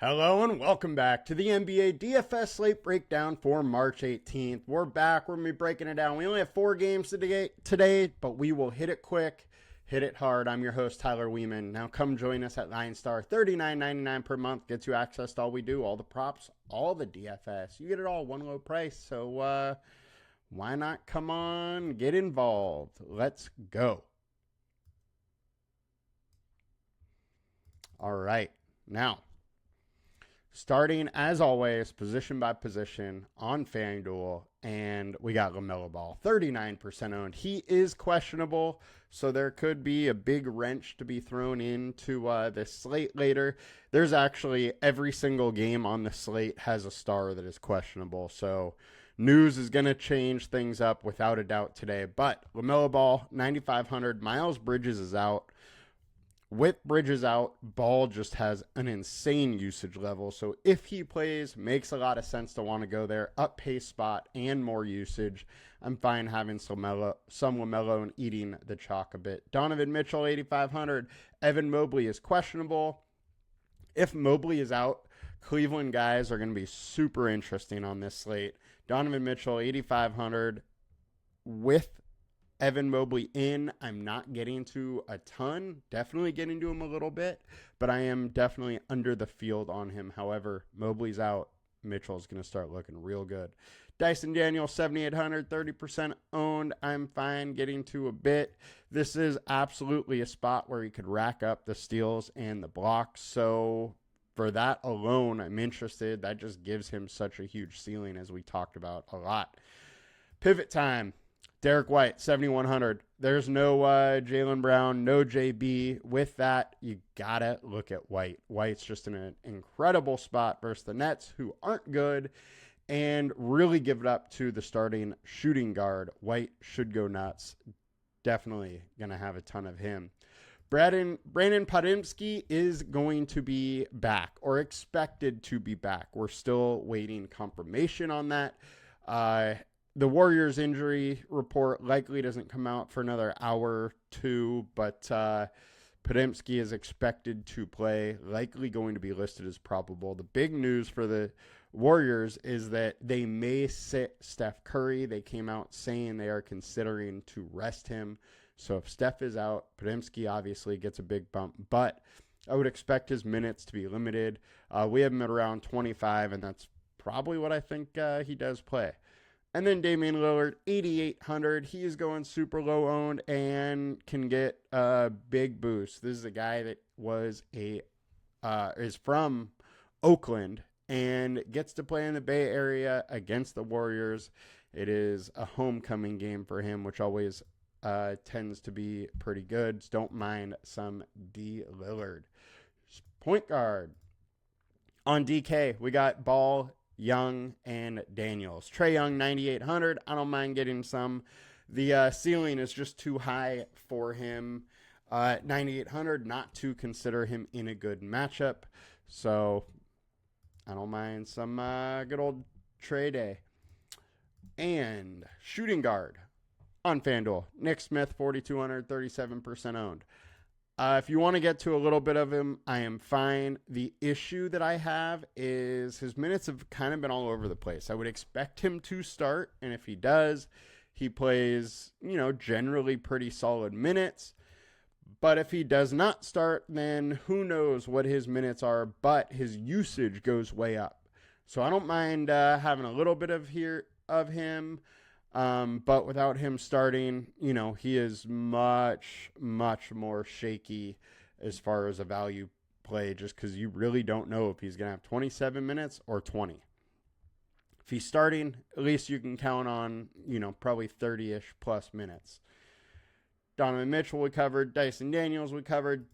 Hello and welcome back to the NBA DFS Slate Breakdown for March 18th. We're back. We're going to be breaking it down. We only have 4 games today, but we will hit it quick, hit it hard. I'm your host, Tyler Wiemann. Now come join us at LionStar. $39.99 per month gets you access to all we do, all the props, all the DFS. You get it all, one low price. So why not come on, get involved. Let's go. All right. Now, starting, as always, position by position on FanDuel, and we got LaMelo Ball, 39% owned. He is questionable, so there could be a big wrench to be thrown into this slate later. There's actually every single game on the slate has a star that is questionable, so news is going to change things up without a doubt today. But LaMelo Ball, 9,500. Miles Bridges is out. With Bridges out, Ball just has an insane usage level. So if he plays, makes a lot of sense to want to go there. Up pace spot and more usage. I'm fine having some LaMelo and eating the chalk a bit. Donovan Mitchell, 8,500. Evan Mobley is questionable. If Mobley is out, Cleveland guys are going to be super interesting on this slate. Donovan Mitchell, 8,500. With Evan Mobley in, I'm not getting to a ton, definitely getting to him a little bit, but I am definitely under the field on him. However, Mobley's out, Mitchell's going to start looking real good. Dyson Daniel, 7,800, 30% owned. I'm fine getting to a bit. This is absolutely a spot where he could rack up the steals and the blocks, so for that alone, I'm interested. That just gives him such a huge ceiling, as we talked about a lot. Pivot time. Derek White, 7,100. There's no Jaylen Brown, no JB. With that, you got to look at White. White's just in an incredible spot versus the Nets, who aren't good, and really give it up to the starting shooting guard. White should go nuts. Definitely going to have a ton of him. Brandon Podziemski is going to be back, or expected to be back. We're still waiting confirmation on that. The Warriors injury report likely doesn't come out for another hour or two, but Podziemski is expected to play, likely going to be listed as probable. The big news for the Warriors is that they may sit Steph Curry. They came out saying they are considering to rest him. So if Steph is out, Podziemski obviously gets a big bump, but I would expect his minutes to be limited. We have him at around 25, and that's probably what I think he does play. And then Damian Lillard, 8,800. He is going super low owned and can get a big boost. This is a guy that is from Oakland and gets to play in the Bay Area against the Warriors. It is a homecoming game for him, which always tends to be pretty good. Don't mind some D. Lillard. Point guard. On DK, we got Ball, Young, and Daniels. Trae Young, 9,800. I don't mind getting some. The ceiling is just too high for him. 9,800, not to consider him in a good matchup. So I don't mind some good old Trae day. And shooting guard on FanDuel. Nick Smith, 4,200, 37% owned. If you want to get to a little bit of him, I am fine. The issue that I have is his minutes have kind of been all over the place. I would expect him to start, and if he does, he plays, generally pretty solid minutes. But if he does not start, then who knows what his minutes are, but his usage goes way up. So I don't mind having a little bit of him. But without him starting, he is much, much more shaky as far as a value play, just because you really don't know if he's going to have 27 minutes or 20. If he's starting, at least you can count on, probably 30-ish plus minutes. Donovan Mitchell we covered. Dyson Daniels we covered.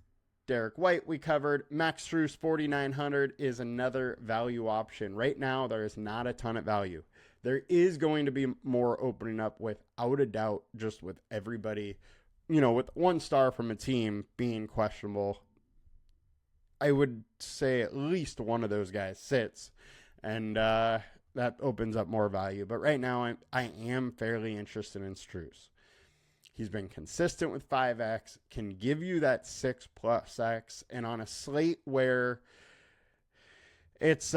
Derek White we covered. Max Strus, 4,900 is another value option. Right now, there is not a ton of value. There is going to be more opening up without a doubt, just with everybody, with one star from a team being questionable. I would say at least one of those guys sits, and that opens up more value. But right now, I am fairly interested in Strus. He's been consistent with 5X, can give you that 6+X, and on a slate where It's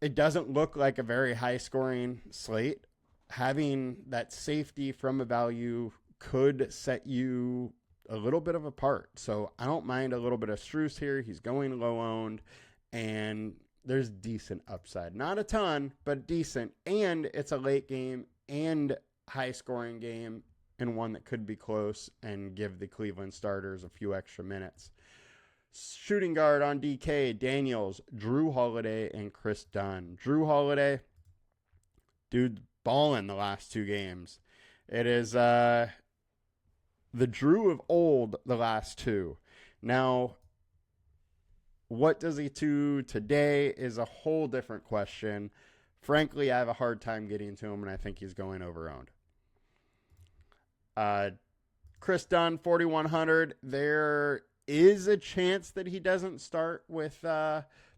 it doesn't look like a very high scoring slate. Having that safety from a value could set you a little bit of apart. So I don't mind a little bit of Strus here. He's going low owned, and there's decent upside. Not a ton, but decent. And it's a late game and high scoring game, and one that could be close and give the Cleveland starters a few extra minutes. Shooting guard on DK, Daniels, Drew Holiday, and Chris Dunn. Drew Holiday, dude, balling the last two games. It is the Drew of old, the last two. Now, what does he do today is a whole different question. Frankly, I have a hard time getting to him, and I think he's going over-owned. Chris Dunn, 4,100. There is a chance that he doesn't start with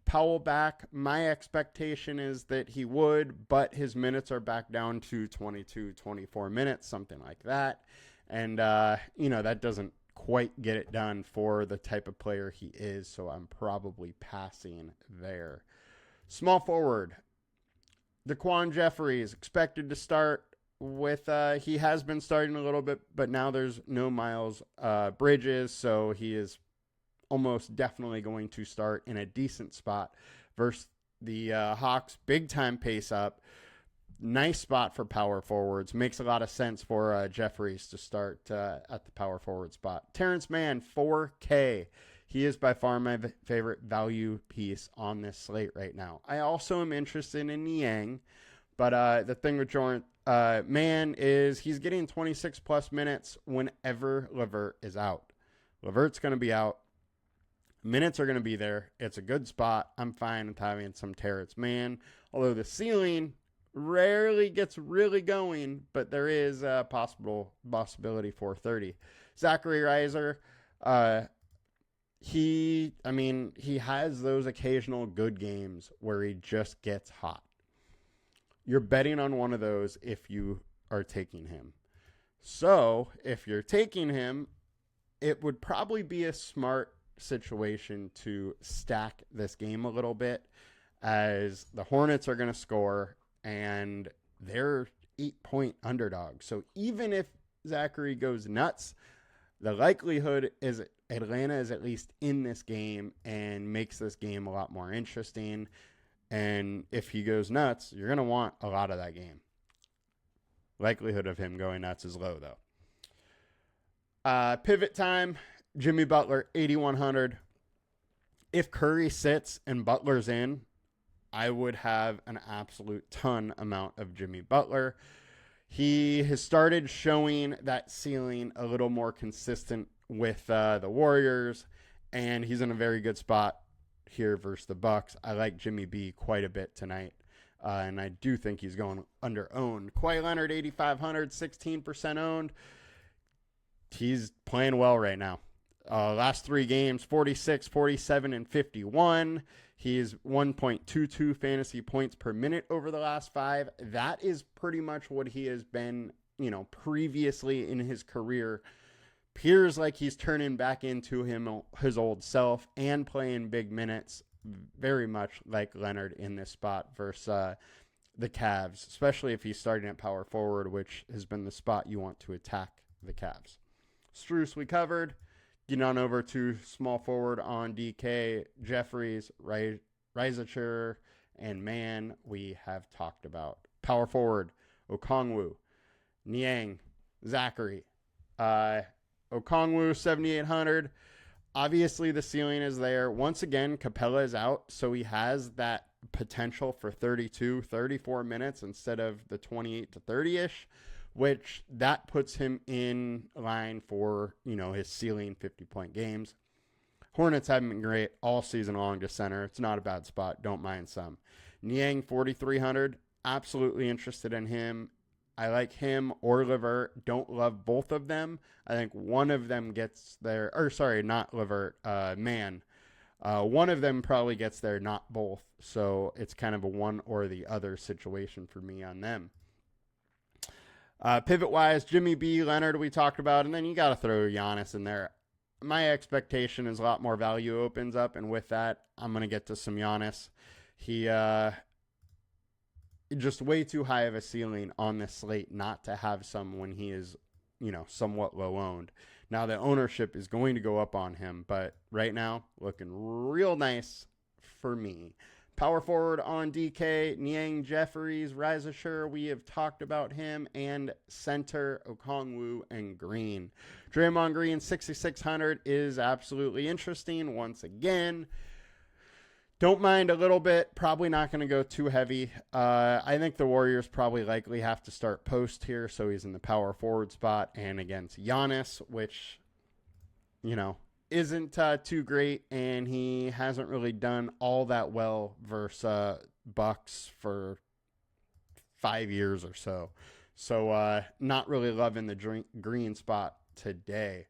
Powell back. My expectation is that he would, but his minutes are back down to 22, 24 minutes, something like that. And, that doesn't quite get it done for the type of player he is, so I'm probably passing there. Small forward, Daquan Jeffries, expected to start with, he has been starting a little bit, but now there's no Miles Bridges, so he is almost definitely going to start in a decent spot versus the Hawks. Big time pace up. Nice spot for power forwards. Makes a lot of sense for Jeffries to start at the power forward spot. Terrence Mann, 4K. He is by far my favorite value piece on this slate right now. I also am interested in Niang, but the thing with Mann is he's getting 26 plus minutes whenever LeVert is out. LeVert's going to be out. Minutes are going to be there. It's a good spot. I'm fine with having some Terrence Mann, although the ceiling rarely gets really going, but there is a possibility for 30. Zachary Reiser, he has those occasional good games where he just gets hot. You're betting on one of those if you are taking him. So if you're taking him, it would probably be a smart situation to stack this game a little bit, as the Hornets are going to score and they're 8-point underdogs. So even if Zachary goes nuts, the likelihood is Atlanta is at least in this game and makes this game a lot more interesting. And if he goes nuts, you're going to want a lot of that game. Likelihood of him going nuts is low, though. Pivot time, Jimmy Butler, 8,100. If Curry sits and Butler's in, I would have an absolute ton amount of Jimmy Butler. He has started showing that ceiling a little more consistent with the Warriors, and he's in a very good spot here versus the Bucks. I like Jimmy B quite a bit tonight, and I do think he's going under owned. Kawhi Leonard, 8,500, 16% owned. He's playing well right now. Last three games, 46, 47, and 51. He's 1.22 fantasy points per minute over the last 5. That is pretty much what he has been, previously in his career. Appears like he's turning back into his old self and playing big minutes, very much like Leonard in this spot versus the Cavs, especially if he's starting at power forward, which has been the spot you want to attack the Cavs. Strus we covered. Get on over to small forward on DK, Jeffries, Reiser, and Mann we have talked about. Power forward, Okongwu, Niang, Zachary. Okongwu, 7,800. Obviously, the ceiling is there. Once again, Capella is out, so he has that potential for 32, 34 minutes instead of the 28 to 30-ish, which that puts him in line for, his ceiling 50-point games. Hornets haven't been great all season long to center. It's not a bad spot. Don't mind some. Niang, 4,300. Absolutely interested in him. I like him or LeVert. Don't love both of them. I think one of them gets there. Or sorry, not LeVert. Mann. One of them probably gets there, not both. So it's kind of a one or the other situation for me on them. Pivot-wise, Jimmy B, Leonard we talked about, and then you got to throw Giannis in there. my expectation is a lot more value opens up, and with that, I'm going to get to some Giannis. He just way too high of a ceiling on this slate not to have some when he is, somewhat low owned. Now the ownership is going to go up on him, but right now looking real nice for me. Power forward on DK, Niang Jeffries, Rizashur, we have talked about him, and center Okongwu and Green. Draymond Green 6,600 is absolutely interesting once again. Don't mind a little bit. Probably not going to go too heavy. I think the Warriors probably likely have to start post here, so he's in the power forward spot and against Giannis, which, isn't too great, and he hasn't really done all that well versus Bucks for 5 years or so. So not really loving the green spot today.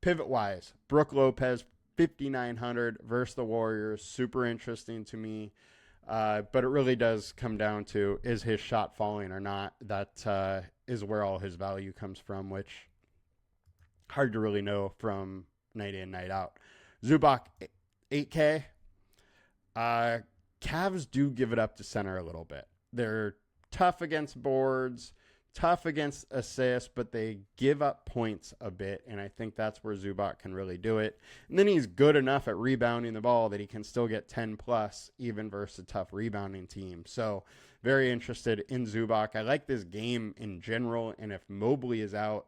Pivot-wise, Brook Lopez, 5,900 versus the Warriors. Super interesting to me. But it really does come down to, is his shot falling or not? That is where all his value comes from, which hard to really know from night in, night out. Zubac, 8K. Cavs do give it up to center a little bit. They're tough against boards, tough against assists, but they give up points a bit, and I think that's where Zubac can really do it. And then he's good enough at rebounding the ball that he can still get 10 plus, even versus a tough rebounding team. So very interested in Zubac. I like this game in general, and if Mobley is out,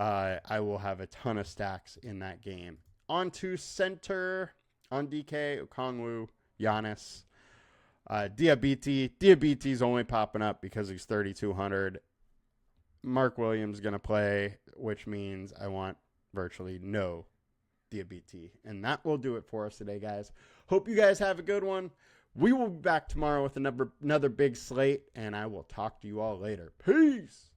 I will have a ton of stacks in that game. On to center on DK, Okongwu, Giannis. Diabetes only popping up because he's 3,200. Mark Williams going to play, which means I want virtually no Diabetes. And that will do it for us today, guys. Hope you guys have a good one. We will be back tomorrow with another big slate, and I will talk to you all later. Peace.